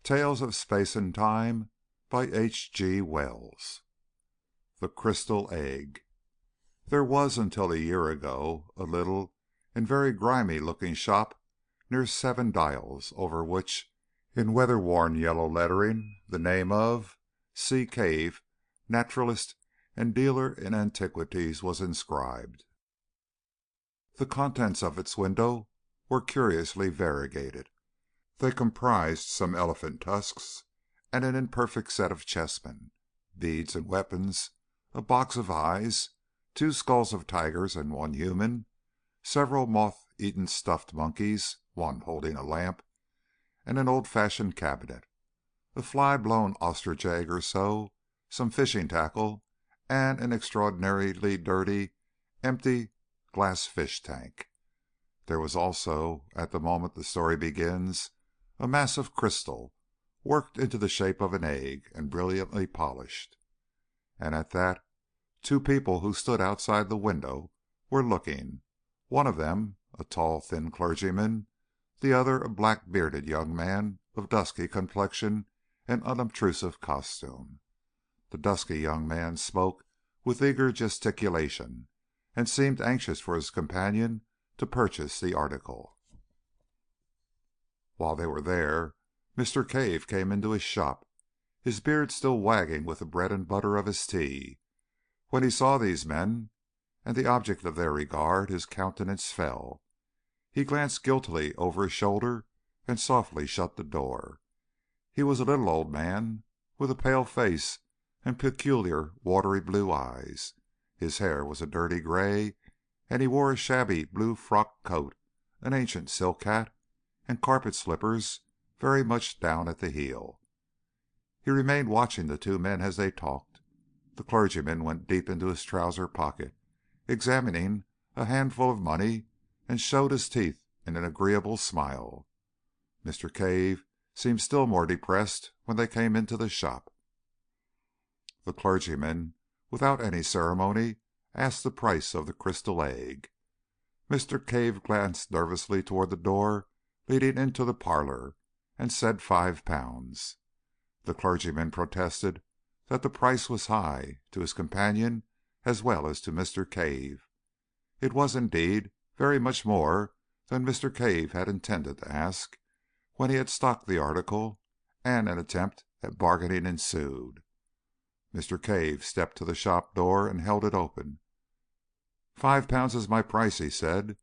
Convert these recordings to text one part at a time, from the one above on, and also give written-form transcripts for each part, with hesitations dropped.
Tales of Space and Time by H.G. Wells. The Crystal Egg. There was until a year ago a little and very grimy-looking shop near Seven Dials, over which, in weather-worn yellow lettering, the name of C. Cave, naturalist and dealer in antiquities, was inscribed. The contents of its window were curiously variegated. They comprised some elephant tusks and an imperfect set of chessmen, beads and weapons, a box of eyes, 2 skulls of tigers and 1 human, several moth-eaten stuffed monkeys, 1 holding a lamp, and an old-fashioned cabinet, a fly-blown ostrich egg or so, some fishing tackle, and an extraordinarily dirty, empty glass fish tank. There was also, at the moment the story begins, a mass of crystal, worked into the shape of an egg and brilliantly polished. And at that, 2 people who stood outside the window were looking, one of them a tall, thin clergyman, the other a black-bearded young man of dusky complexion and unobtrusive costume. The dusky young man spoke with eager gesticulation, and seemed anxious for his companion to purchase the article. While they were there, Mr. Cave came into his shop, his beard still wagging with the bread and butter of his tea. When he saw these men, and the object of their regard, his countenance fell. He glanced guiltily over his shoulder and softly shut the door. He was a little old man, with a pale face and peculiar watery blue eyes. His hair was a dirty gray, and he wore a shabby blue frock coat, an ancient silk hat, and carpet slippers very much down at the heel. He remained watching the 2 men as they talked. The clergyman went deep into his trouser pocket, examining a handful of money, and showed his teeth in an agreeable smile. Mr. Cave seemed still more depressed when they came into the shop. The clergyman, without any ceremony, asked the price of the crystal egg. Mr. Cave glanced nervously toward the door leading into the parlor, and said £5. The clergyman protested that the price was high to his companion as well as to Mr. Cave. It was, indeed, very much more than Mr. Cave had intended to ask when he had stocked the article, and an attempt at bargaining ensued. Mr. Cave stepped to the shop door and held it open. £5 is my price, he said,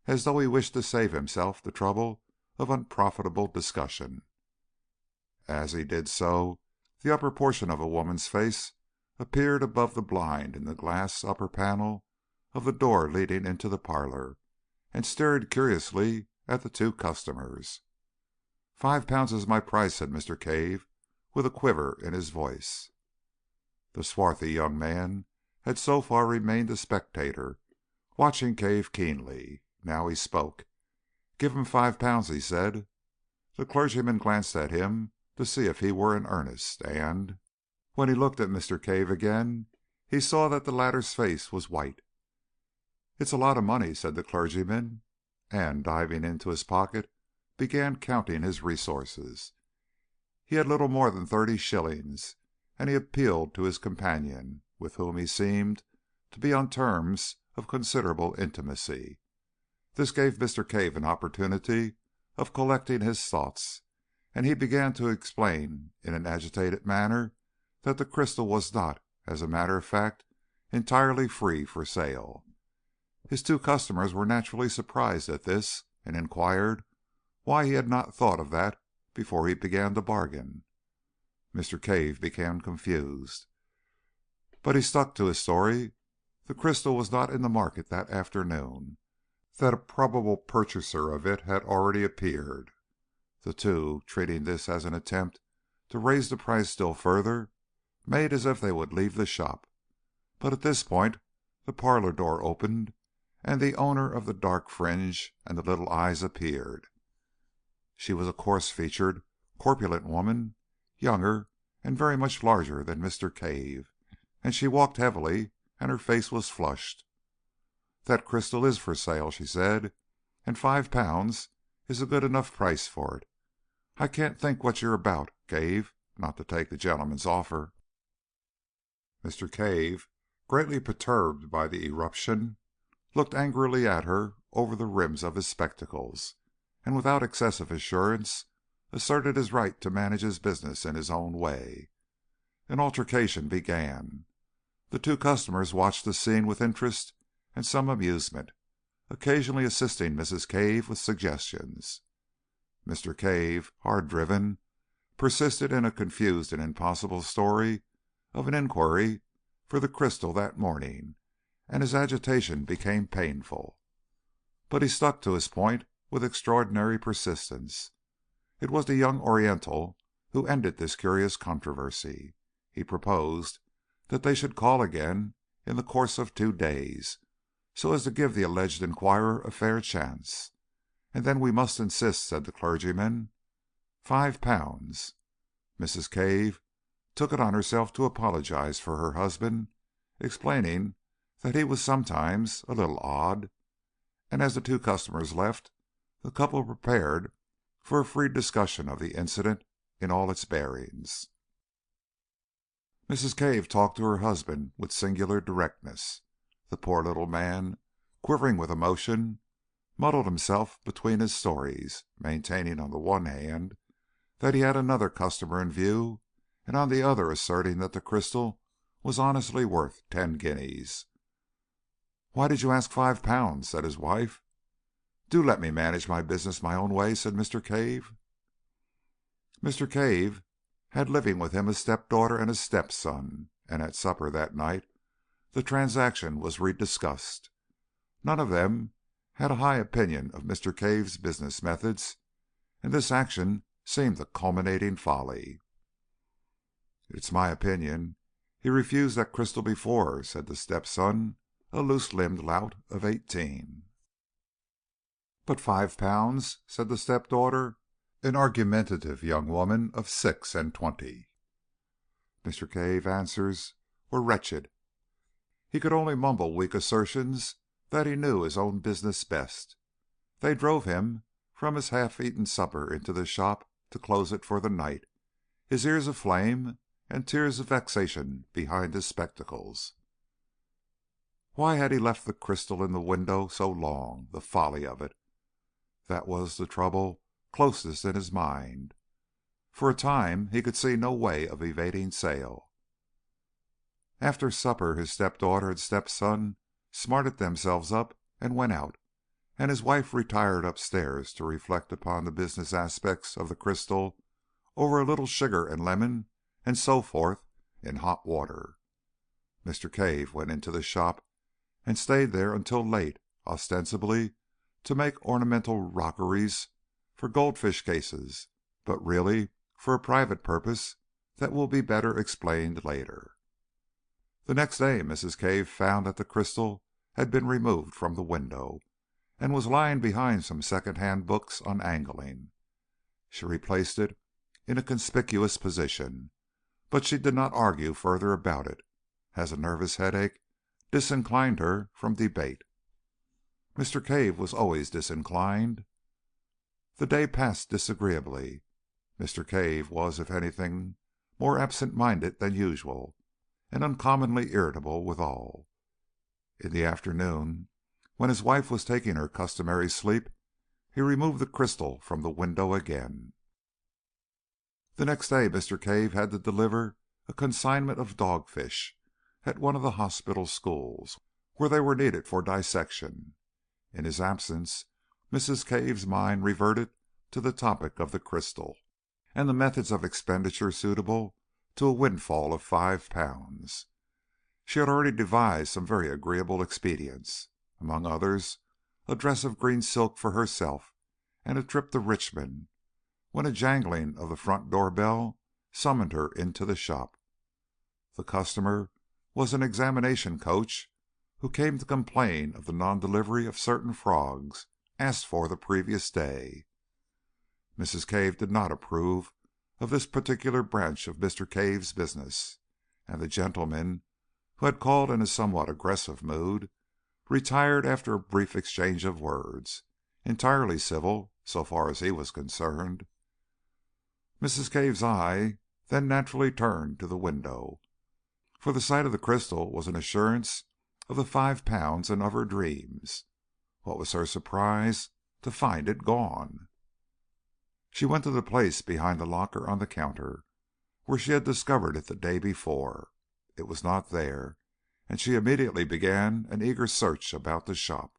as though he wished to save himself the trouble of unprofitable discussion. As he did so, the upper portion of a woman's face appeared above the blind in the glass upper panel of the door leading into the parlor, and stared curiously at the 2 customers. £5 is my price, said Mr. Cave, with a quiver in his voice. The swarthy young man had so far remained a spectator, watching Cave keenly. Now he spoke. "Give him £5, he said. The clergyman glanced at him to see if he were in earnest, and, when he looked at Mr. Cave again, he saw that the latter's face was white. "It's a lot of money," said the clergyman, and, diving into his pocket, began counting his resources. He had little more than 30 shillings, and he appealed to his companion, with whom he seemed to be on terms of considerable intimacy. This gave Mr. Cave an opportunity of collecting his thoughts, and he began to explain in an agitated manner that the crystal was not, as a matter of fact, entirely free for sale. His 2 customers were naturally surprised at this, and inquired why he had not thought of that before he began to bargain. Mr. Cave became confused, but he stuck to his story. The crystal was not in the market that afternoon, that a probable purchaser of it had already appeared. The 2, treating this as an attempt to raise the price still further, made as if they would leave the shop. But at this point the parlor door opened, and the owner of the dark fringe and the little eyes appeared. She was a coarse-featured, corpulent woman, younger and very much larger than Mr. Cave, and she walked heavily, and her face was flushed. "That crystal is for sale," she said, "and £5 is a good enough price for it. I can't think what you're about, Cave, not to take the gentleman's offer." Mr. Cave, greatly perturbed by the eruption, looked angrily at her over the rims of his spectacles, and without excessive assurance asserted his right to manage his business in his own way. An altercation began. The two customers watched the scene with interest and some amusement, occasionally assisting Mrs. Cave with suggestions. Mr. Cave, hard driven, persisted in a confused and impossible story of an inquiry for the crystal that morning, and his agitation became painful. But he stuck to his point with extraordinary persistence. It was the young Oriental who ended this curious controversy. He proposed that they should call again in the course of 2 days, so as to give the alleged inquirer a fair chance. "And then we must insist," said the clergyman. £5. Mrs. Cave took it on herself to apologize for her husband, explaining that he was sometimes a little odd, and as the two customers left, the couple prepared for a free discussion of the incident in all its bearings. Mrs. Cave talked to her husband with singular directness. The poor little man, quivering with emotion, muddled himself between his stories, maintaining on the one hand that he had another customer in view, and on the other asserting that the crystal was honestly worth 10 guineas. "Why did you ask £5?" said his wife. "Do let me manage my business my own way," said Mr. Cave. Mr. Cave had living with him a stepdaughter and a stepson, and at supper that night the transaction was rediscussed. None of them had a high opinion of Mr. Cave's business methods, and this action seemed a culminating folly. "It's my opinion he refused that crystal before," said the stepson, a loose-limbed lout of 18. "But £5?" said the stepdaughter, an argumentative young woman of 26. Mr. Cave's answers were wretched. He could only mumble weak assertions that he knew his own business best. They drove him from his half-eaten supper into the shop to close it for the night, his ears aflame and tears of vexation behind his spectacles. Why had he left the crystal in the window so long? The folly of it! That was the trouble closest in his mind. For a time he could see no way of evading sale. After supper his stepdaughter and stepson smarted themselves up and went out, and his wife retired upstairs to reflect upon the business aspects of the crystal over a little sugar and lemon and so forth in hot water. Mr. Cave went into the shop and stayed there until late, ostensibly to make ornamental rockeries for goldfish cases, but really for a private purpose that will be better explained later. The next day Mrs. Cave found that the crystal had been removed from the window, and was lying behind some second-hand books on angling. She replaced it in a conspicuous position, but she did not argue further about it, as a nervous headache disinclined her from debate. Mr. Cave was always disinclined. The day passed disagreeably. Mr. Cave was, if anything, more absent-minded than usual, and uncommonly irritable withal. In the afternoon, when his wife was taking her customary sleep, he removed the crystal from the window again. The next day Mr. Cave had to deliver a consignment of dogfish at one of the hospital schools, where they were needed for dissection. In his absence, Mrs. Cave's mind reverted to the topic of the crystal, and the methods of expenditure suitable to a windfall of £5. She had already devised some very agreeable expedients, among others a dress of green silk for herself and a trip to Richmond, when a jangling of the front door bell summoned her into the shop. The customer was an examination coach who came to complain of the non-delivery of certain frogs asked for the previous day. Mrs. Cave did not approve of this particular branch of Mr. Cave's business, and the gentleman, who had called in a somewhat aggressive mood, retired after a brief exchange of words, entirely civil so far as he was concerned. Mrs. Cave's eye then naturally turned to the window, for the sight of the crystal was an assurance of the £5 and of her dreams. What was her surprise to find it gone! She went to the place behind the locker on the counter, where she had discovered it the day before. It was not there, and she immediately began an eager search about the shop.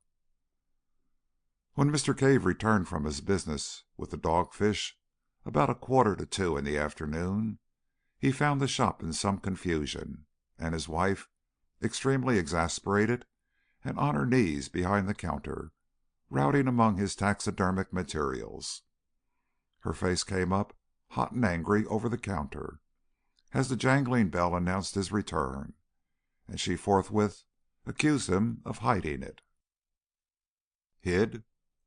When Mr. Cave returned from his business with the dogfish about 1:45 in the afternoon, he found the shop in some confusion, and his wife extremely exasperated and on her knees behind the counter, routing among his taxidermic materials. Her face came up hot and angry over the counter as the jangling bell announced his return, and she forthwith accused him of hiding it. "Hid?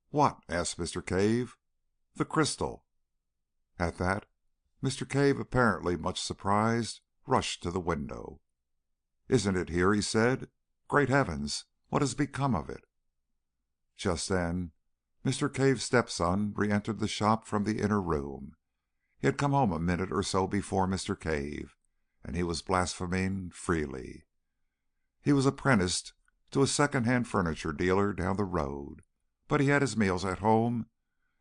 What?" asked Mr. Cave. "The crystal." At that, Mr. Cave, apparently much surprised, rushed to the window. "Isn't it here?" he said. "Great heavens, what has become of it?" Just then Mr. Cave's stepson re-entered the shop from the inner room. He had come home a minute or so before Mr. Cave, and he was blaspheming freely. He was apprenticed to a second-hand furniture dealer down the road, but he had his meals at home,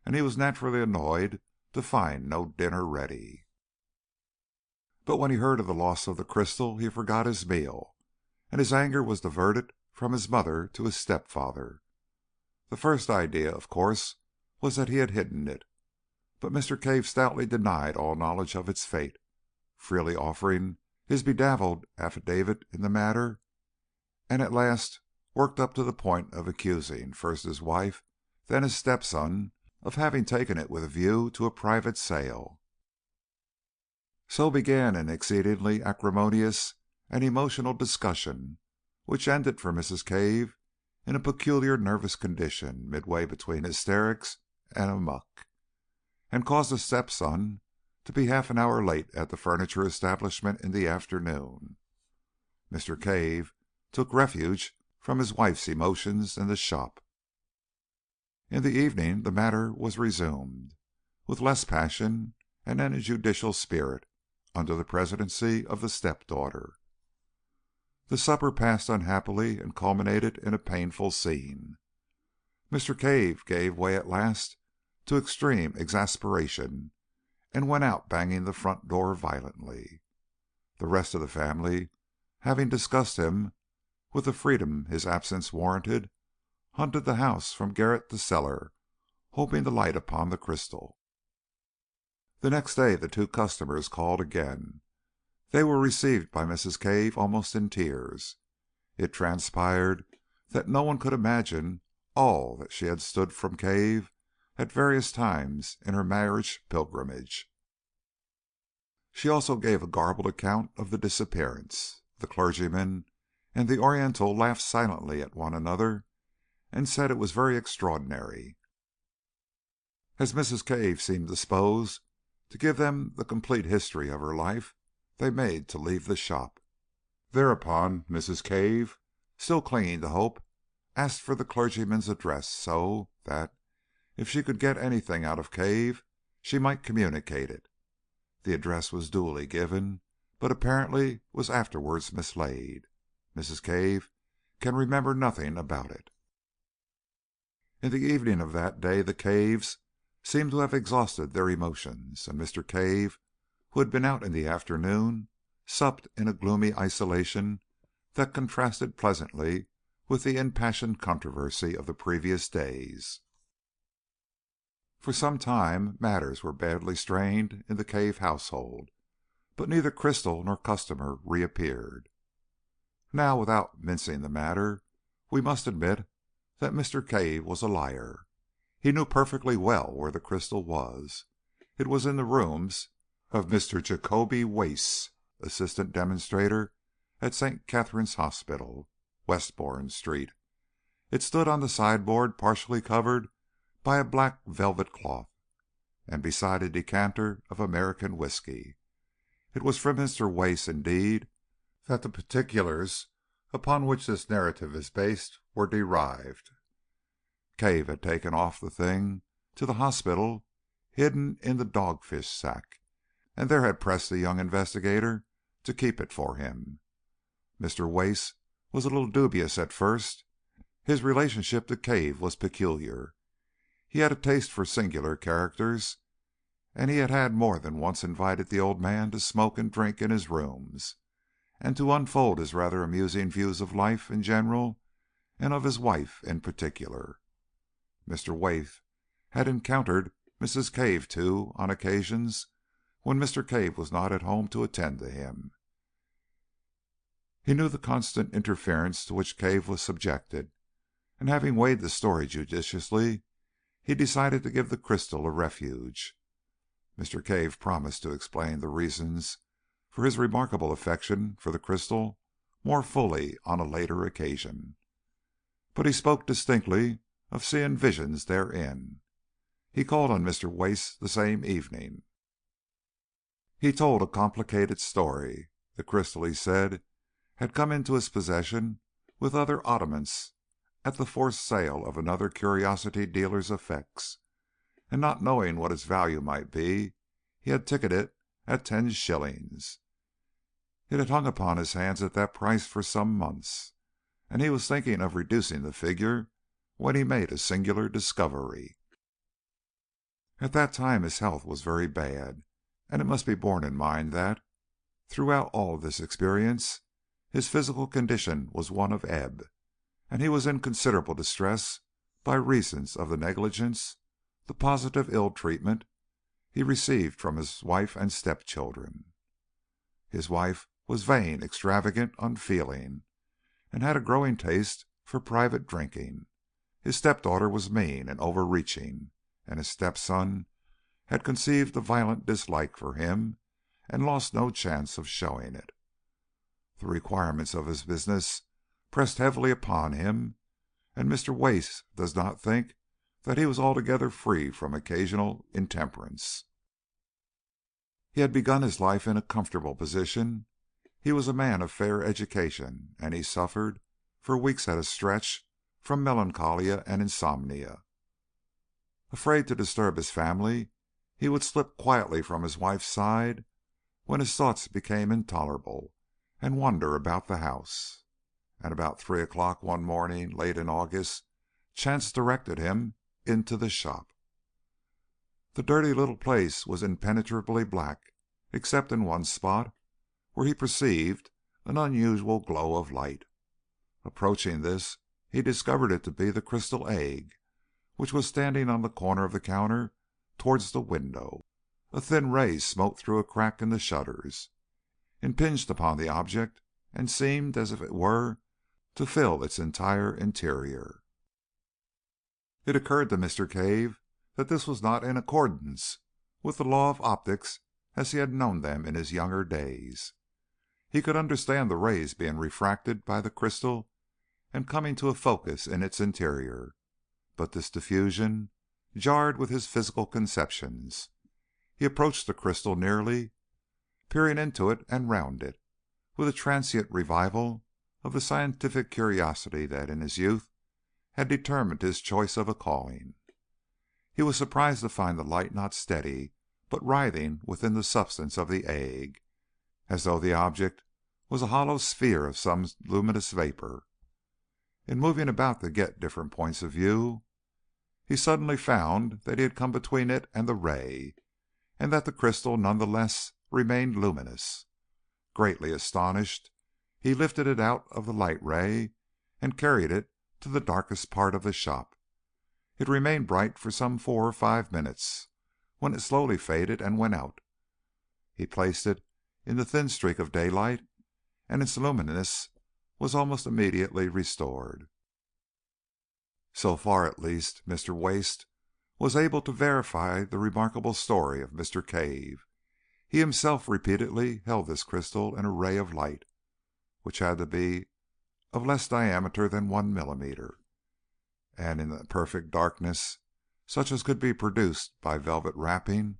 and he was naturally annoyed to find no dinner ready. But when he heard of the loss of the crystal, he forgot his meal, and his anger was diverted from his mother to his stepfather. The first idea, of course, was that he had hidden it, but Mr. Cave stoutly denied all knowledge of its fate, freely offering his bedazzled affidavit in the matter, and at last worked up to the point of accusing first his wife, then his stepson, of having taken it with a view to a private sale. So began an exceedingly acrimonious and emotional discussion, which ended for Mrs. Cave in a peculiar nervous condition midway between hysterics and amuck, and caused the stepson to be half an hour late at the furniture establishment in the afternoon. Mr. Cave took refuge from his wife's emotions in the shop. In the evening the matter was resumed, with less passion and in a judicial spirit, under the presidency of the stepdaughter. The supper passed unhappily and culminated in a painful scene. Mr. Cave gave way at last to extreme exasperation, and went out banging the front door violently. The rest of the family, having discussed him with the freedom his absence warranted, hunted the house from garret to cellar, hoping to light upon the crystal. The next day the two customers called again. They were received by Mrs. Cave almost in tears. It transpired that no one could imagine all that she had stood from Cave at various times in her marriage pilgrimage. She also gave a garbled account of the disappearance. The clergyman and the Oriental laughed silently at one another, and said it was very extraordinary. As Mrs. Cave seemed disposed to give them the complete history of her life, they made to leave the shop. Thereupon Mrs. Cave, still clinging to hope, asked for the clergyman's address, so that, if she could get anything out of Cave, she might communicate it. The address was duly given, but apparently was afterwards mislaid. Mrs. Cave can remember nothing about it. In the evening of that day the Caves seemed to have exhausted their emotions, and Mr. Cave, who had been out in the afternoon, supped in a gloomy isolation that contrasted pleasantly with the impassioned controversy of the previous days. For some time matters were badly strained in the Cave household, but neither crystal nor customer reappeared. Now, without mincing the matter, we must admit that Mr. Cave was a liar. He knew perfectly well where the crystal was. It was in the rooms of Mr. Jacoby Wace, assistant demonstrator at St. Catherine's Hospital, Westbourne Street. It stood on the sideboard partially covered by a black velvet cloth, and beside a decanter of American whiskey. It was from Mr. Wace, indeed, that the particulars upon which this narrative is based were derived. Cave had taken off the thing to the hospital, hidden in the dogfish sack, and there had pressed the young investigator to keep it for him. Mr. Wace was a little dubious at first. His relationship to Cave was peculiar. He had a taste for singular characters, and he had more than once invited the old man to smoke and drink in his rooms, and to unfold his rather amusing views of life in general and of his wife in particular. Mr. Wace had encountered Mrs. Cave, too, on occasions when Mr. Cave was not at home to attend to him. He knew the constant interference to which Cave was subjected, and having weighed the story judiciously, he decided to give the crystal a refuge. Mr. Cave promised to explain the reasons for his remarkable affection for the crystal more fully on a later occasion, but he spoke distinctly of seeing visions therein. He called on Mr. Wace the same evening. He told a complicated story. The crystal, he said, had come into his possession with other oddments at the forced sale of another curiosity dealer's effects, and not knowing what its value might be, he had ticketed it at 10 shillings. It had hung upon his hands at that price for some months, and he was thinking of reducing the figure when he made a singular discovery. At that time his health was very bad, and it must be borne in mind that, throughout all this experience, his physical condition was one of ebb, and he was in considerable distress by reason of the negligence, the positive ill treatment, he received from his wife and stepchildren. His wife was vain, extravagant, unfeeling, and had a growing taste for private drinking. His stepdaughter was mean and overreaching, and his stepson had conceived a violent dislike for him and lost no chance of showing it. The requirements of his business pressed heavily upon him, and Mr. Wace does not think that he was altogether free from occasional intemperance. He had begun his life in a comfortable position. He was a man of fair education, and he suffered, for weeks at a stretch, from melancholia and insomnia. Afraid to disturb his family, he would slip quietly from his wife's side when his thoughts became intolerable, and wander about the house. And about 3 o'clock one morning, late in August, chance directed him into the shop. The dirty little place was impenetrably black, except in one spot, where he perceived an unusual glow of light. Approaching this, he discovered it to be the crystal egg, which was standing on the corner of the counter towards the window. A thin ray smote through a crack in the shutters, impinged upon the object, and seemed, as it were, to fill its entire interior. It occurred to Mr. Cave that this was not in accordance with the law of optics as he had known them in his younger days. He could understand the rays being refracted by the crystal and coming to a focus in its interior, but this diffusion jarred with his physical conceptions. He approached the crystal nearly, peering into it and round it, with a transient revival of the scientific curiosity that in his youth had determined his choice of a calling. He was surprised to find the light not steady, but writhing within the substance of the egg, as though the object was a hollow sphere of some luminous vapor. In moving about to get different points of view, he suddenly found that he had come between it and the ray, and that the crystal none the less remained luminous. Greatly astonished, he lifted it out of the light ray and carried it to the darkest part of the shop. It remained bright for some 4 or 5 minutes, when it slowly faded and went out. He placed it in the thin streak of daylight, and its luminousness was almost immediately restored. So far, at least, Mr. Wace was able to verify the remarkable story of Mr. Cave. He himself repeatedly held this crystal in a ray of light, which had to be of less diameter than 1 millimeter, and in the perfect darkness, such as could be produced by velvet wrapping,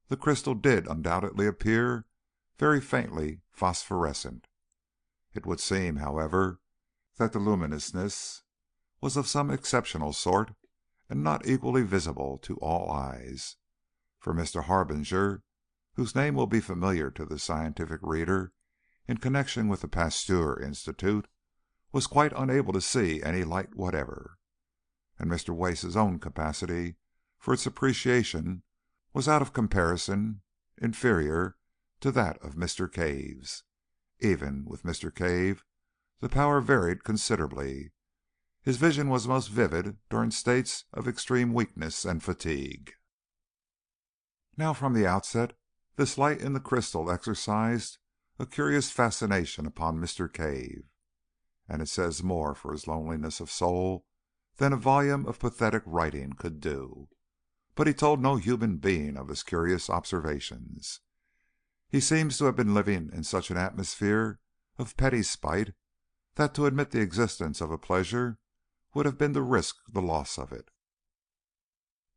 the crystal did undoubtedly appear very faintly phosphorescent. It would seem, however, that the luminousness was of some exceptional sort and not equally visible to all eyes, for Mr. Harbinger, whose name will be familiar to the scientific reader in connection with the Pasteur Institute, was quite unable to see any light whatever, and Mr. Wace's own capacity for its appreciation was out of comparison inferior to that of Mr. Cave's. Even with Mr. Cave the power varied considerably. His vision was most vivid during states of extreme weakness and fatigue. Now, from the outset, this light in the crystal exercised a curious fascination upon Mr. Cave, and it says more for his loneliness of soul than a volume of pathetic writing could do. But he told no human being of his curious observations. He seems to have been living in such an atmosphere of petty spite that to admit the existence of a pleasure would have been to risk the loss of it.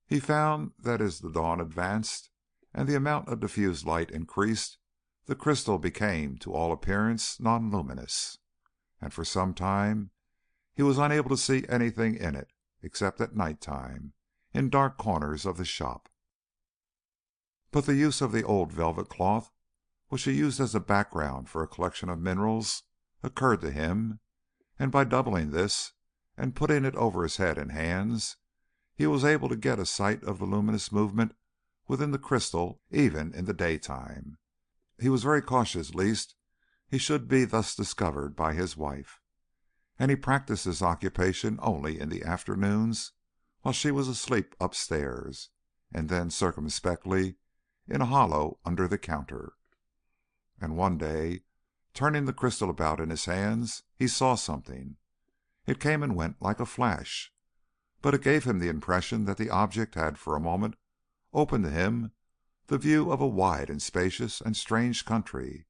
He found that as the dawn advanced and the amount of diffused light increased, the crystal became to all appearance non-luminous, and for some time he was unable to see anything in it except at night time in dark corners of the shop. But the use of the old velvet cloth, which he used as a background for a collection of minerals, occurred to him, and by doubling this and putting it over his head and hands, he was able to get a sight of the luminous movement within the crystal even in the daytime. He was very cautious lest he should be thus discovered by his wife, and he practiced this occupation only in the afternoons while she was asleep upstairs, and then circumspectly in a hollow under the counter. And one day, turning the crystal about in his hands, he saw something. It came and went like a flash, but it gave him the impression that the object had for a moment opened to him the view of a wide and spacious and strange country,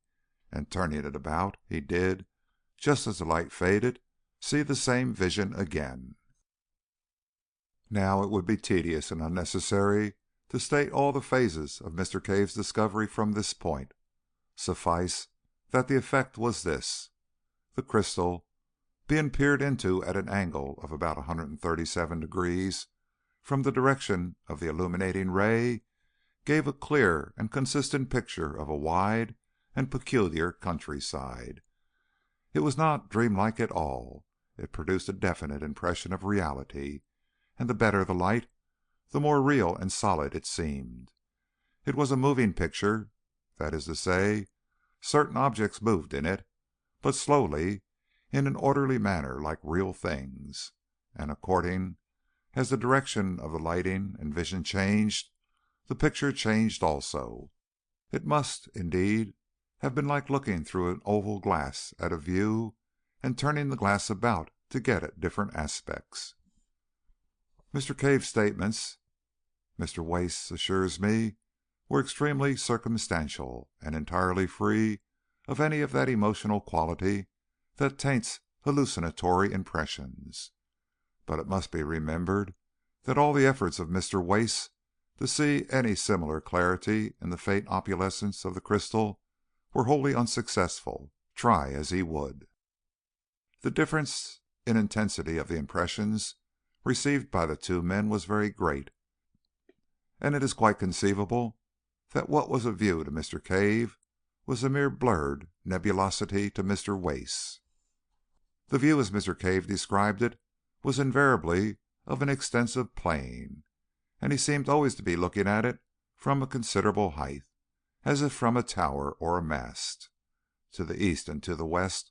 and turning it about, he did, just as the light faded, see the same vision again. Now it would be tedious and unnecessary to state all the phases of Mr. Cave's discovery from this point. Suffice that the effect was this: the crystal, being peered into at an angle of about 137 degrees from the direction of the illuminating ray, gave a clear and consistent picture of a wide and peculiar countryside. It was not dreamlike at all. It produced a definite impression of reality, and the better the light, the more real and solid it seemed. It was a moving picture, that is to say, certain objects moved in it, but slowly, in an orderly manner like real things, and according as the direction of the lighting and vision changed, the picture changed also. It must, indeed, have been like looking through an oval glass at a view and turning the glass about to get at different aspects. Mr. Cave's statements, Mr. Wace assures me, were extremely circumstantial and entirely free of any of that emotional quality that taints hallucinatory impressions. But it must be remembered that all the efforts of Mr. Wace to see any similar clarity in the faint opalescence of the crystal were wholly unsuccessful, try as he would. The difference in intensity of the impressions received by the two men was very great, and it is quite conceivable that what was a view to Mr. Cave was a mere blurred nebulosity to Mr. Wace. The view, as Mr. Cave described it, was invariably of an extensive plain, and he seemed always to be looking at it from a considerable height, as if from a tower or a mast. To the east and to the west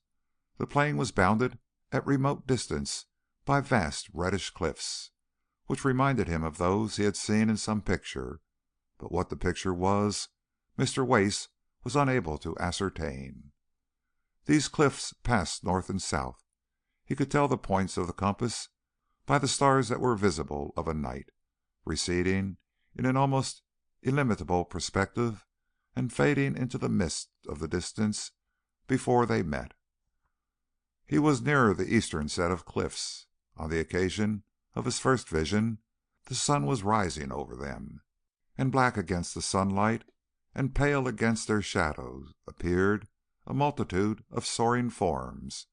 the plain was bounded at remote distance by vast reddish cliffs, which reminded him of those he had seen in some picture, but what the picture was, Mr. Wace was unable to ascertain. These cliffs passed north and south. He could tell the points of the compass by the stars that were visible of a night, receding in an almost illimitable perspective and fading into the mist of the distance before they met. He was nearer the eastern set of cliffs. On the occasion of his first vision, the sun was rising over them, and black against the sunlight and pale against their shadows appeared a multitude of soaring forms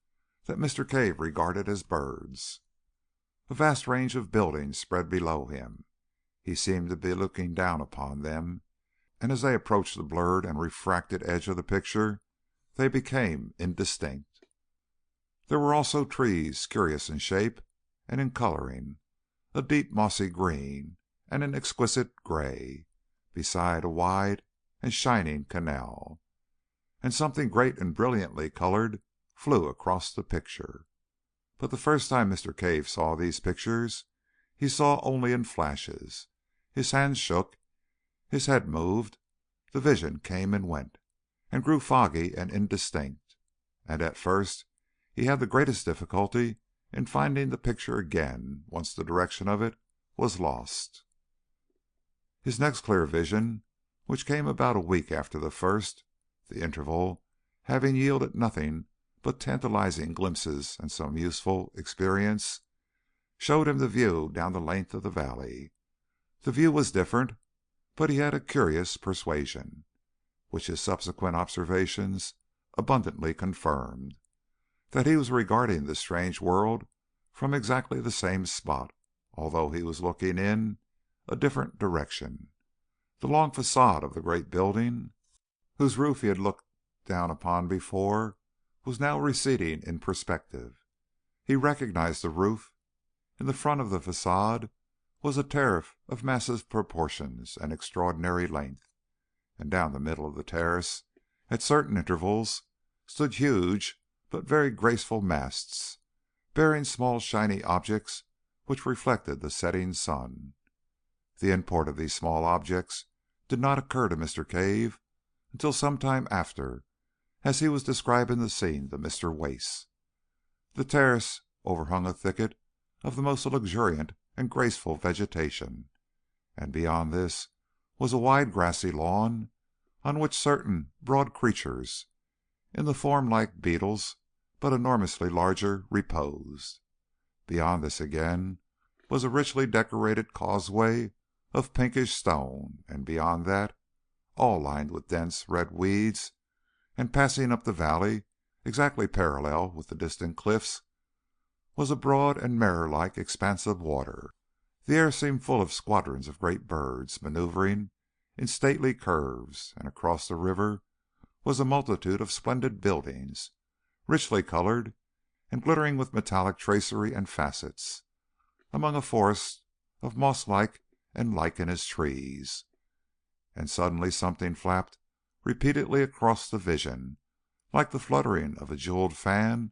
that Mr. Cave regarded as birds. A vast range of buildings spread below him. He seemed to be looking down upon them, and as they approached the blurred and refracted edge of the picture, they became indistinct. There were also trees curious in shape and in coloring, a deep mossy green and an exquisite gray, beside a wide and shining canal, and something great and brilliantly colored flew across the picture. But the first time Mr. Cave saw these pictures, he saw only in flashes. His hands shook, his head moved, the vision came and went, and grew foggy and indistinct, and at first he had the greatest difficulty in finding the picture again once the direction of it was lost. His next clear vision, which came about a week after the first, the interval having yielded nothing but tantalizing glimpses and some useful experience, showed him the view down the length of the valley. The view was different, but he had a curious persuasion, which his subsequent observations abundantly confirmed, that he was regarding this strange world from exactly the same spot, although he was looking in a different direction. The long facade of the great building, whose roof he had looked down upon before, was now receding in perspective. He recognized the roof. In the front of the facade was a terrace of massive proportions and extraordinary length, and down the middle of the terrace, at certain intervals, stood huge but very graceful masts, bearing small shiny objects which reflected the setting sun. The import of these small objects did not occur to Mr. Cave until some time after, as he was describing the scene to Mr. Wace. The terrace overhung a thicket of the most luxuriant and graceful vegetation, and beyond this was a wide grassy lawn on which certain broad creatures, in the form like beetles but enormously larger, reposed. Beyond this again was a richly decorated causeway of pinkish stone, and beyond that, all lined with dense red weeds, and passing up the valley exactly parallel with the distant cliffs, was a broad and mirror-like expanse of water. The air seemed full of squadrons of great birds maneuvering in stately curves, and across the river was a multitude of splendid buildings, richly colored and glittering with metallic tracery and facets, among a forest of moss-like and lichenous trees. And suddenly something flapped repeatedly across the vision, like the fluttering of a jeweled fan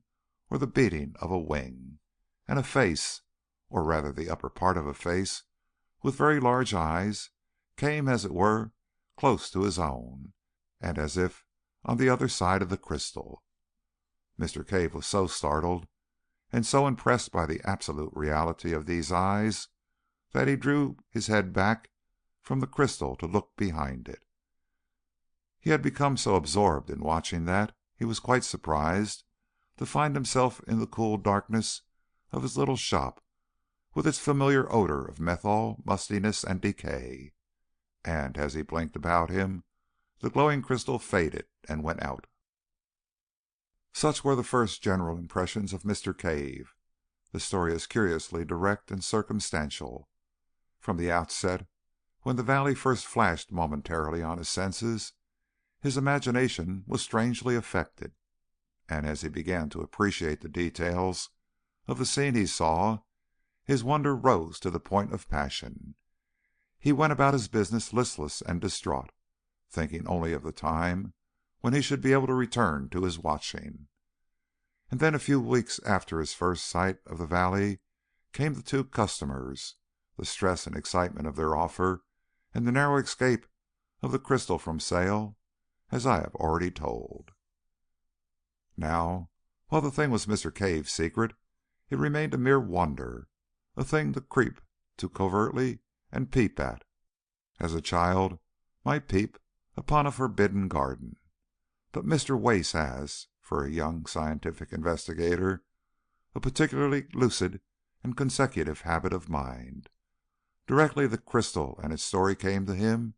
or the beating of a wing, and a face, or rather the upper part of a face, with very large eyes, came as it were close to his own, and as if on the other side of the crystal. Mr. Cave was so startled and so impressed by the absolute reality of these eyes that he drew his head back from the crystal to look behind it. He had become so absorbed in watching that he was quite surprised to find himself in the cool darkness of his little shop, with its familiar odor of menthol, mustiness, and decay. And as he blinked about him, the glowing crystal faded and went out. Such were the first general impressions of Mr. Cave. The story is curiously direct and circumstantial. From the outset, when the valley first flashed momentarily on his senses, his imagination was strangely affected, and as he began to appreciate the details of the scene he saw, his wonder rose to the point of passion. He went about his business listless and distraught, thinking only of the time when he should be able to return to his watching. And then a few weeks after his first sight of the valley came the two customers, the stress and excitement of their offer, and the narrow escape of the crystal from sale, as I have already told. Now, while the thing was Mr. Cave's secret, it remained a mere wonder, a thing to creep to covertly and peep at, as a child might peep upon a forbidden garden. But Mr. Wace has, for a young scientific investigator, a particularly lucid and consecutive habit of mind. Directly the crystal and its story came to him,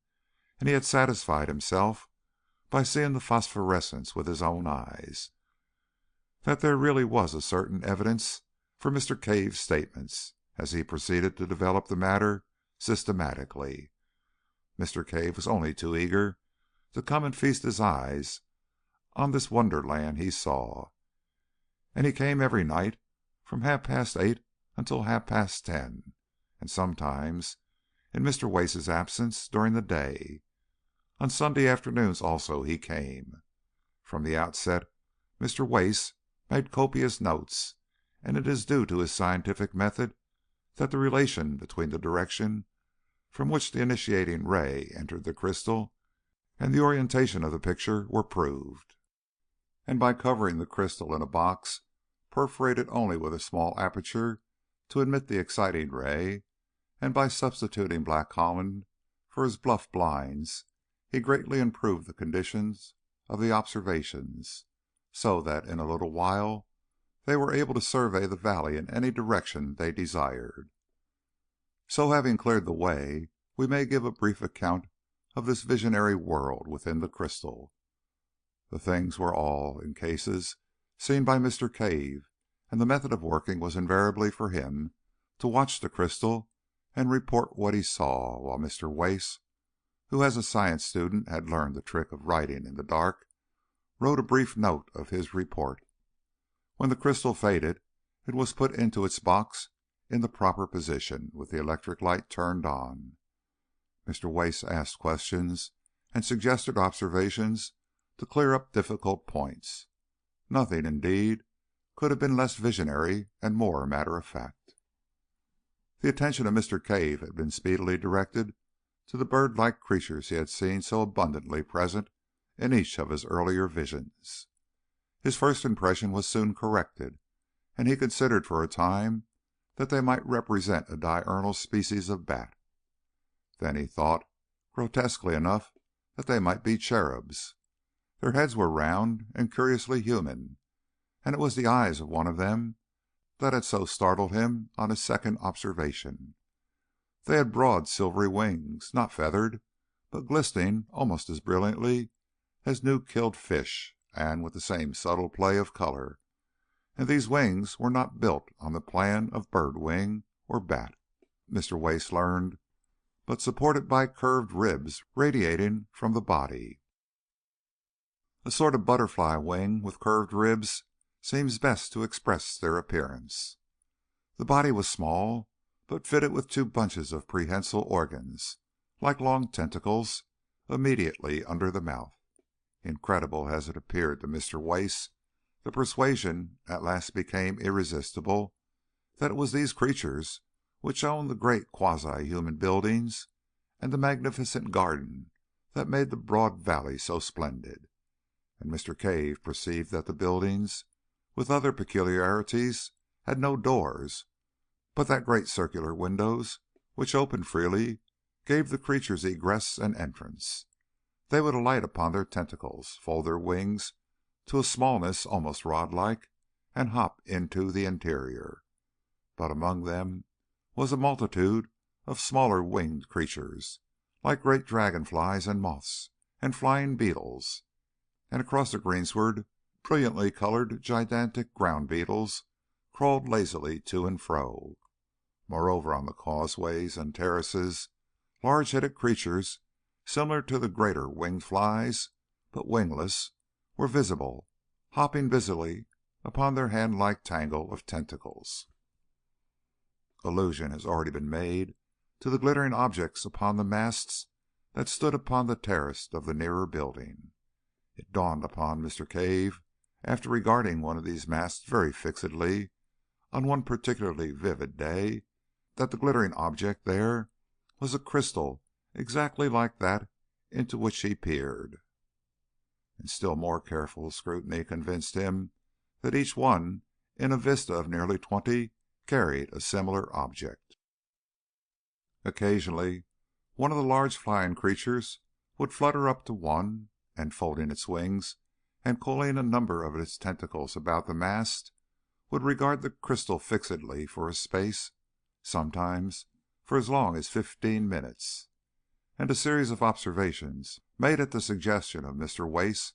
and he had satisfied himself by seeing the phosphorescence with his own eyes, that there really was a certain evidence for Mr. Cave's statements, as he proceeded to develop the matter systematically. Mr. Cave was only too eager to come and feast his eyes on this wonderland he saw, and he came every night from 8:30 until 10:30, and sometimes, in Mr. Wace's absence, during the day. On Sunday afternoons also he came. From the outset Mr. Wace made copious notes, and it is due to his scientific method that the relation between the direction from which the initiating ray entered the crystal and the orientation of the picture were proved. And by covering the crystal in a box perforated only with a small aperture to admit the exciting ray, and by substituting black Holland for his buff blinds, he greatly improved the conditions of the observations, so that in a little while they were able to survey the valley in any direction they desired. So, having cleared the way, we may give a brief account of this visionary world within the crystal. The things were all, in cases, seen by Mr. Cave, and the method of working was invariably for him to watch the crystal and report what he saw, while Mr. Wace, who as a science student had learned the trick of writing in the dark, wrote a brief note of his report. When the crystal faded, it was put into its box in the proper position, with the electric light turned on. Mr. Wace asked questions and suggested observations to clear up difficult points. Nothing, indeed, could have been less visionary and more matter-of-fact. The attention of Mr. Cave had been speedily directed to the bird-like creatures he had seen so abundantly present in each of his earlier visions. His first impression was soon corrected, and he considered for a time that they might represent a diurnal species of bat. Then he thought, grotesquely enough, that they might be cherubs. Their heads were round and curiously human, and it was the eyes of one of them that had so startled him on his second observation. They had broad silvery wings, not feathered, but glistening almost as brilliantly as new-killed fish, and with the same subtle play of color, and these wings were not built on the plan of bird wing or bat, Mr. Wace learned, but supported by curved ribs radiating from the body. A sort of butterfly wing with curved ribs seems best to express their appearance. The body was small, but fitted with two bunches of prehensile organs, like long tentacles, immediately under the mouth. Incredible as it appeared to Mr. Wace, the persuasion at last became irresistible that it was these creatures which owned the great quasi-human buildings and the magnificent garden that made the broad valley so splendid. And Mr. Cave perceived that the buildings, with other peculiarities, had no doors, but that great circular windows, which opened freely, gave the creatures egress and entrance. They would alight upon their tentacles, fold their wings to a smallness almost rod-like, and hop into the interior. But among them was a multitude of smaller winged creatures, like great dragonflies and moths and flying beetles, and across the greensward brilliantly colored gigantic ground beetles crawled lazily to and fro. Moreover, on the causeways and terraces, large-headed creatures similar to the greater winged flies, but wingless, were visible, hopping busily upon their hand-like tangle of tentacles. Allusion has already been made to the glittering objects upon the masts that stood upon the terrace of the nearer building. It dawned upon Mr. Cave, after regarding one of these masts very fixedly on one particularly vivid day, that the glittering object there was a crystal exactly like that into which he peered. And still more careful scrutiny convinced him that each one in a vista of nearly 20 carried a similar object. Occasionally one of the large flying creatures would flutter up to one, and folding its wings and coiling a number of its tentacles about the mast, would regard the crystal fixedly for a space, sometimes for as long as 15 minutes. And a series of observations made at the suggestion of Mr. Wace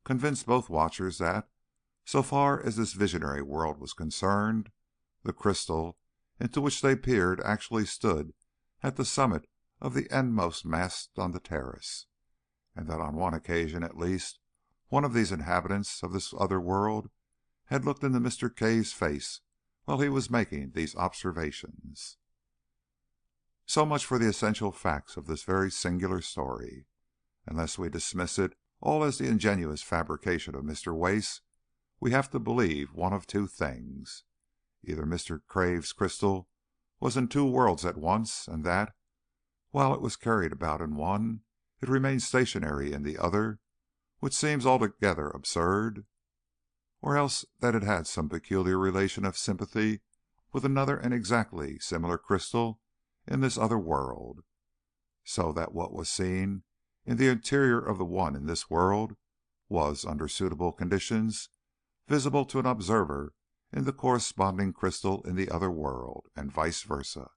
convinced both watchers that, so far as this visionary world was concerned, the crystal into which they peered actually stood at the summit of the endmost mast on the terrace, and that on one occasion at least one of these inhabitants of this other world had looked into Mr. Cave's face while he was making these observations. So much for the essential facts of this very singular story. Unless we dismiss it all as the ingenious fabrication of Mr. Wace, we have to believe one of two things. Either Mr. Cave's crystal was in two worlds at once, and that, while it was carried about in one, it remained stationary in the other, which seems altogether absurd, or else that it had some peculiar relation of sympathy with another and exactly similar crystal in this other world, so that what was seen in the interior of the one in this world was, under suitable conditions, visible to an observer in the corresponding crystal in the other world, and vice versa.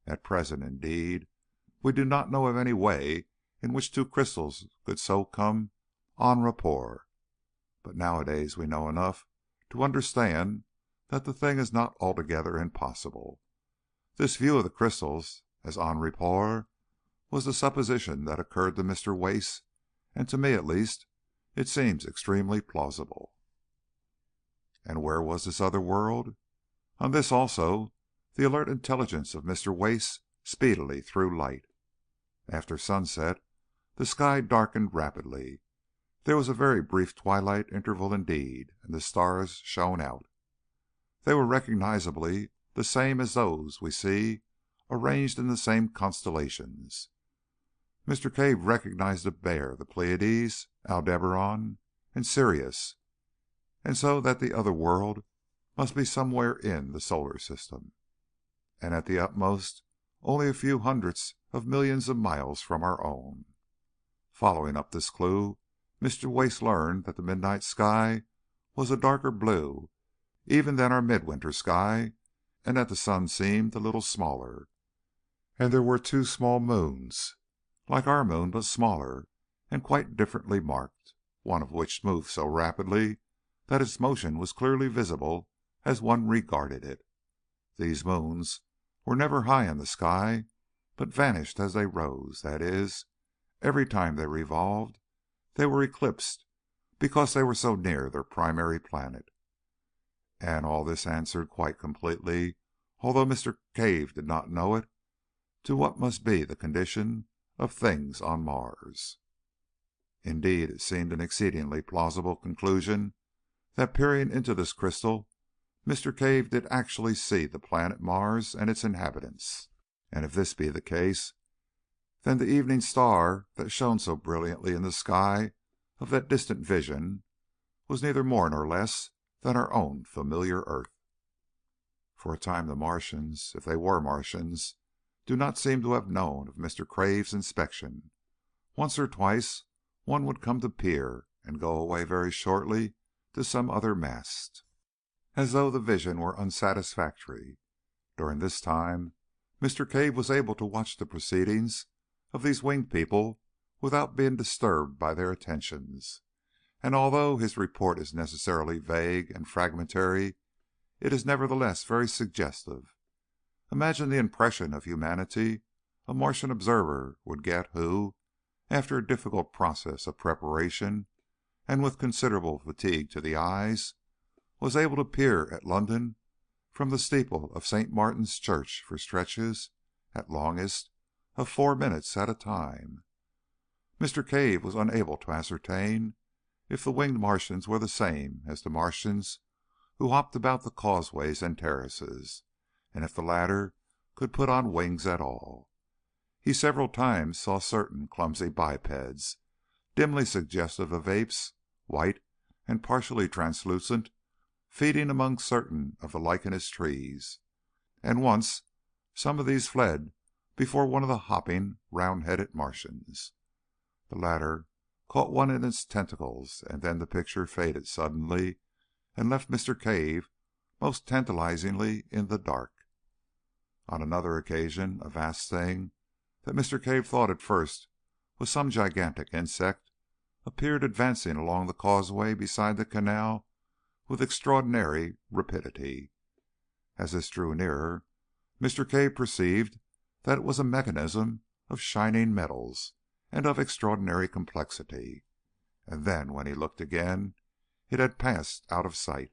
At present, indeed, we do not know of any way in which two crystals could so come en rapport, but nowadays we know enough to understand that the thing is not altogether impossible. This view of the crystals as en rapport was the supposition that occurred to Mr. Wace, and to me at least it seems extremely plausible. And where was this other world? On this also the alert intelligence of Mr. Wace speedily threw light. After sunset the sky darkened rapidly. There was a very brief twilight interval indeed, and the stars shone out. They were recognizably the same as those we see arranged in the same constellations. Mr. Cave recognized the Bear, the Pleiades, Aldebaran, and Sirius, and so that the other world must be somewhere in the solar system, and at the utmost only a few hundreds of millions of miles from our own. Following up this clue, Mr. Wace learned that the midnight sky was a darker blue even than our midwinter sky, and that the sun seemed a little smaller, and there were two small moons, like our moon but smaller, and quite differently marked, one of which moved so rapidly that its motion was clearly visible as one regarded it. These moons were never high in the sky, but vanished as they rose, that is, every time they revolved, they were eclipsed because they were so near their primary planet. And all this answered quite completely, although Mr. Cave did not know it, to what must be the condition of things on Mars. Indeed, it seemed an exceedingly plausible conclusion that peering into this crystal, Mr. Cave did actually see the planet Mars and its inhabitants. And if this be the case, then the evening star that shone so brilliantly in the sky of that distant vision was neither more nor less than our own familiar earth. For a time the Martians, if they were Martians, do not seem to have known of Mr. Cave's inspection. Once or twice one would come to peer and go away very shortly to some other mast, as though the vision were unsatisfactory. During this time Mr. Cave was able to watch the proceedings of these winged people without being disturbed by their attentions, and although his report is necessarily vague and fragmentary, it is nevertheless very suggestive. Imagine the impression of humanity a Martian observer would get who, after a difficult process of preparation and with considerable fatigue to the eyes, was able to peer at London from the steeple of St. Martin's Church for stretches, at longest, of 4 minutes at a time. Mr. Cave was unable to ascertain if the winged Martians were the same as the Martians who hopped about the causeways and terraces, and if the latter could put on wings at all. He several times saw certain clumsy bipeds, dimly suggestive of apes, white and partially translucent, feeding among certain of the lichenous trees, and once some of these fled before one of the hopping, round-headed Martians. The latter caught one in its tentacles, and then the picture faded suddenly and left Mr. Cave most tantalizingly in the dark. On another occasion, a vast thing that Mr. Cave thought at first was some gigantic insect appeared advancing along the causeway beside the canal with extraordinary rapidity. As this drew nearer, Mr. Cave perceived that it was a mechanism of shining metals and of extraordinary complexity. And then, when he looked again, it had passed out of sight.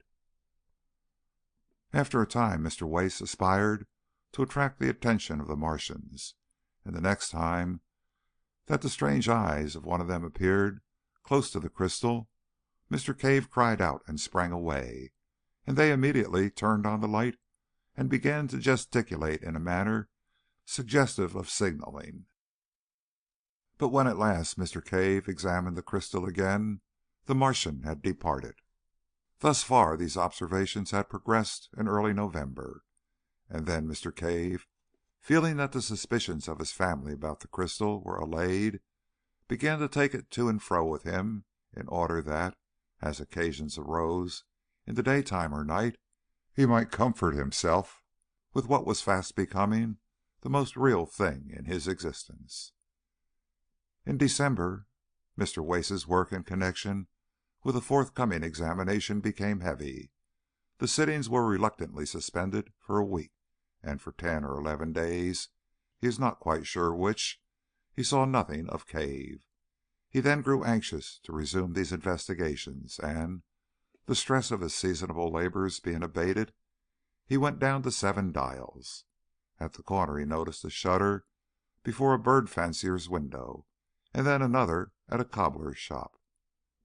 After a time, Mr. Wace aspired to attract the attention of the Martians, and the next time that the strange eyes of one of them appeared close to the crystal, Mr. Cave cried out and sprang away, and they immediately turned on the light and began to gesticulate in a manner suggestive of signaling. But when at last Mr. Cave examined the crystal again, the Martian had departed. Thus far these observations had progressed in early November, and then Mr. Cave, feeling that the suspicions of his family about the crystal were allayed, began to take it to and fro with him in order that, as occasions arose, in the daytime or night, he might comfort himself with what was fast becoming the most real thing in his existence. In December, Mr. Wace's work in connection with the forthcoming examination became heavy. The sittings were reluctantly suspended for a week, and for 10 or 11 days, he is not quite sure which, he saw nothing of Cave. He then grew anxious to resume these investigations, and, the stress of his seasonable labors being abated, he went down to Seven Dials. At the corner he noticed a shutter before a bird fancier's window, and then another at a cobbler's shop.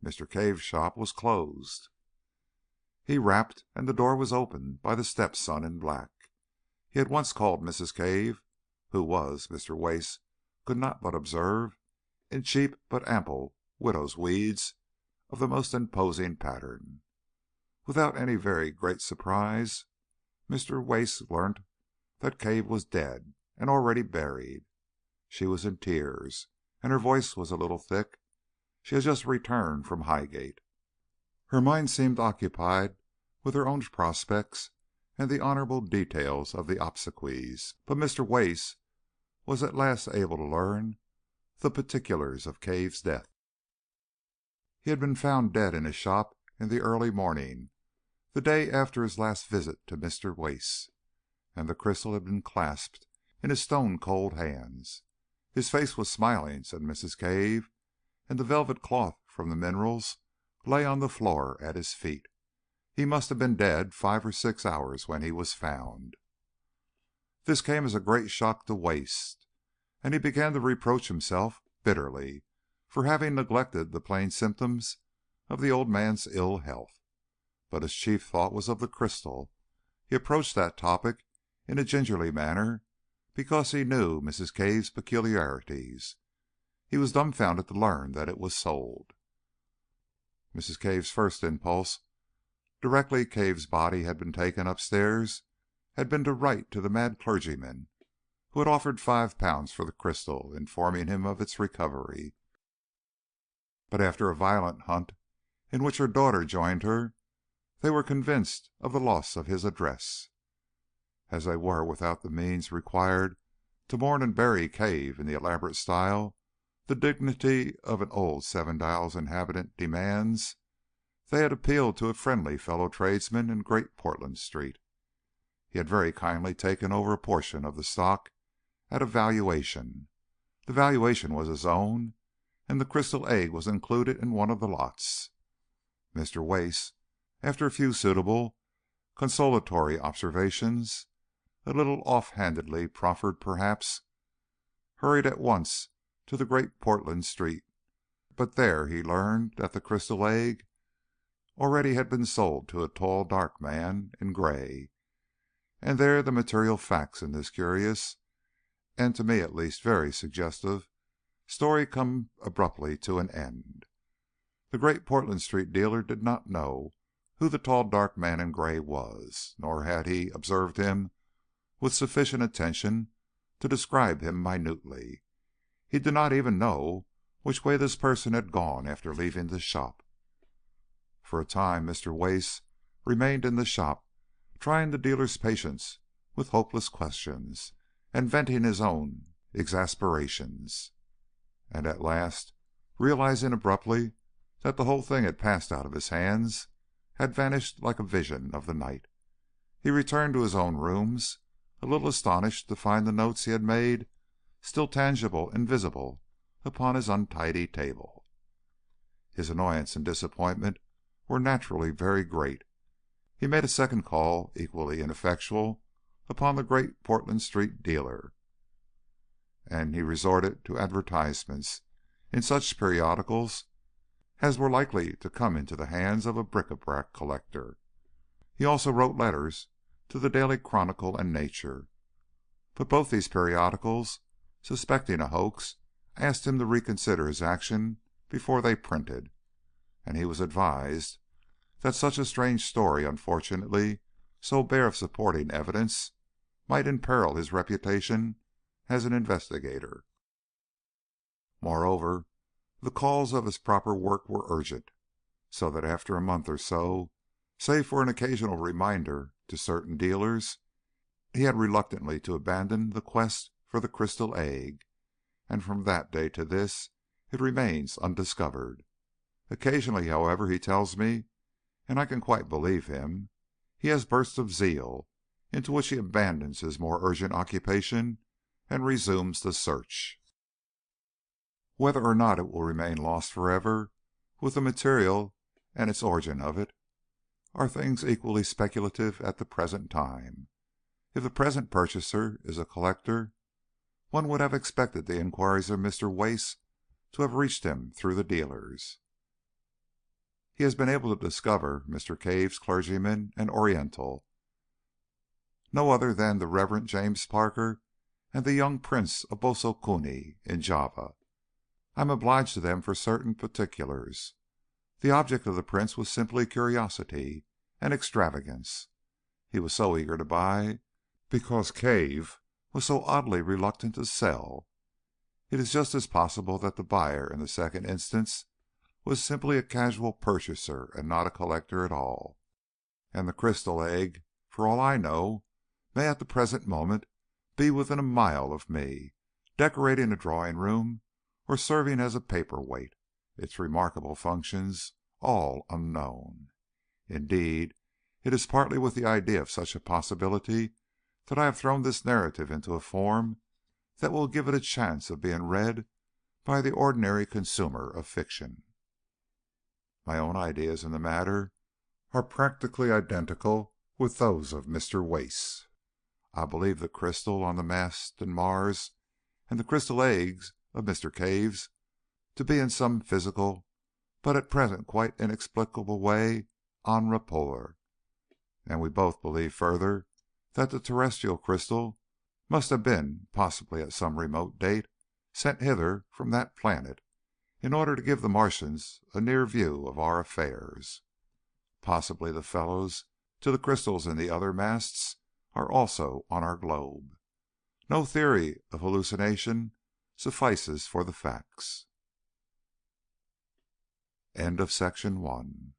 Mr. Cave's shop was closed. He rapped, and the door was opened by the stepson in black. He had once called Mrs. Cave, who was, Mr. Wace could not but observe, in cheap but ample widow's weeds of the most imposing pattern. Without any very great surprise, Mr. Wace learnt that Cave was dead and already buried. She was in tears, and her voice was a little thick. She had just returned from Highgate. Her mind seemed occupied with her own prospects and the honorable details of the obsequies, but Mr. Wace was at last able to learn the particulars of Cave's death. He had been found dead in his shop in the early morning, the day after his last visit to Mr. Wace, and the crystal had been clasped in his stone-cold hands. His face was smiling, said Mrs. Cave, and the velvet cloth from the minerals lay on the floor at his feet. He must have been dead 5 or 6 hours when he was found. This came as a great shock to Wace, and he began to reproach himself bitterly for having neglected the plain symptoms of the old man's ill health. But his chief thought was of the crystal. He approached that topic in a gingerly manner because he knew Mrs. Cave's peculiarities. He was dumbfounded to learn that it was sold. Mrs. Cave's first impulse, directly Cave's body had been taken upstairs, had been to write to the mad clergyman who had offered £5 for the crystal, informing him of its recovery. But after a violent hunt, in which her daughter joined her, they were convinced of the loss of his address. As they were without the means required to mourn and bury Cave in the elaborate style the dignity of an old Seven Dials inhabitant demands, they had appealed to a friendly fellow tradesman in Great Portland Street. He had very kindly taken over a portion of the stock at a valuation. The valuation was his own, and the crystal egg was included in one of the lots. Mr. Wace, after a few suitable consolatory observations, a little off-handedly proffered perhaps, hurried at once to the Great Portland Street, but there he learned that the crystal egg already had been sold to a tall, dark man in gray, and there the material facts in this curious, and to me at least very suggestive, story come abruptly to an end. The Great Portland Street dealer did not know who the tall, dark man in gray was, nor had he observed him with sufficient attention to describe him minutely. He did not even know which way this person had gone after leaving the shop. For a time Mr. Wace remained in the shop, trying the dealer's patience with hopeless questions, and venting his own exasperations. And at last, realizing abruptly that the whole thing had passed out of his hands, had vanished like a vision of the night, he returned to his own rooms, a little astonished to find the notes he had made still tangible and visible upon his untidy table. His annoyance and disappointment were naturally very great. He made a second call, equally ineffectual, upon the great Portland Street dealer, and he resorted to advertisements in such periodicals as were likely to come into the hands of a bric-a-brac collector. He also wrote letters to the Daily Chronicle and Nature, but both these periodicals, suspecting a hoax, asked him to reconsider his action before they printed, and he was advised that such a strange story, unfortunately so bare of supporting evidence, might imperil his reputation as an investigator. Moreover, the calls of his proper work were urgent, so that after a month or so, save for an occasional reminder to certain dealers, he had reluctantly to abandon the quest for the crystal egg, and from that day to this it remains undiscovered. Occasionally, however, he tells me, and I can quite believe him, he has bursts of zeal, into which he abandons his more urgent occupation and resumes the search. Whether or not it will remain lost forever, with the material and its origin of it, are things equally speculative at the present time. If the present purchaser is a collector, one would have expected the inquiries of Mr. Wace to have reached him through the dealers. He has been able to discover Mr. Cave's clergyman and Oriental, no other than the Reverend James Parker and the young Prince of Bosokuni in Java. I am obliged to them for certain particulars. The object of the Prince was simply curiosity and extravagance. He was so eager to buy because Cave was so oddly reluctant to sell. It is just as possible that the buyer in the second instance was simply a casual purchaser and not a collector at all. And the crystal egg, for all I know, may at the present moment be within a mile of me, decorating a drawing-room or serving as a paper-weight, its remarkable functions all unknown. Indeed, it is partly with the idea of such a possibility that I have thrown this narrative into a form that will give it a chance of being read by the ordinary consumer of fiction. My own ideas in the matter are practically identical with those of Mr. Wace. I believe the crystal on the mast in Mars and the crystal eggs of Mr. Cave's to be in some physical but at present quite inexplicable way en rapport, and we both believe further that the terrestrial crystal must have been, possibly at some remote date, sent hither from that planet in order to give the Martians a near view of our affairs. Possibly the fellows to the crystals in the other masts are also on our globe. No theory of hallucination suffices for the facts. End of section 1.